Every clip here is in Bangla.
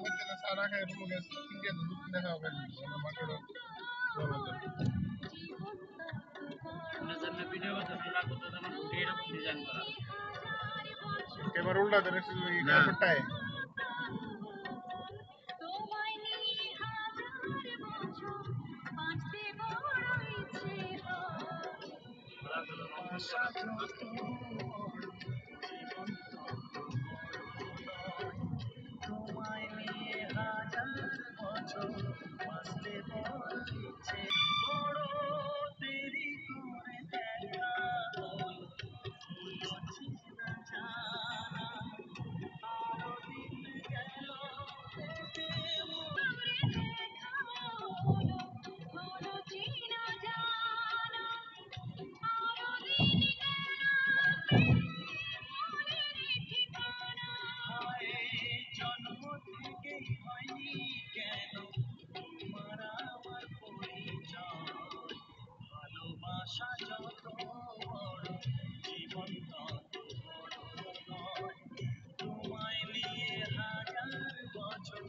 হচ্ছে না সারা খায় রুমে গেছে তিনটে দুধ দেখা হবে না মাঠটা ভিডিও করতে লাগতো তো আমার উঠে এরকম ডিজাইন করা এবার উল্টা ধরে এই কাপড়টায় তোমায় নিয়ে হাজার বছর বাঁচতে বলছে বড় দেরি করে দেখা হলো চেনা জানা আরো দিন গেল জন্ম থেকেই হয়নি কেন তোমার আমার পরিচয় ভালোবাসা যত বড় জীবন তত বড় নয় তোমায় নিয়ে হাজার বছর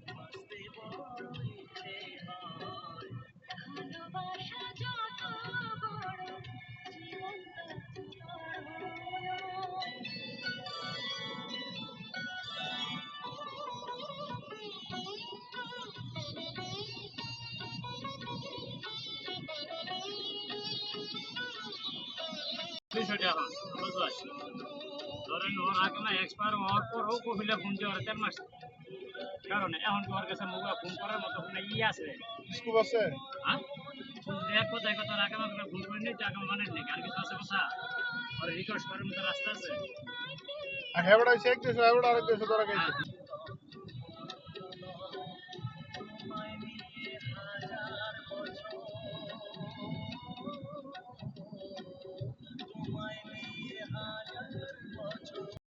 বাঁচতে বড় ইচ্ছে হয় ভালোবাসা যত বড় জীবন তত বিষয়টা এখন বুঝতে পারছি ধরেন ওর আগে না এক্সপায়ার হওয়ার পরও কপিলে ফোন দিয়ে ওরা 4 মাস কারণ এখন কি ওর কাছে মোবাইল ফোন করার মতো কোনো আছে স্কুপ আছে হ্যাঁ এক কথা তোর আগে আমাকে ফোন করে নিয়ে আগে মানে নেই আর কিছু আছে কথা আর রিকোয়েস্ট করার মতো রাস্তা আছে আর হেবড়া চেক দিছে হেবড়া আরেক দিছে তোরা গেছে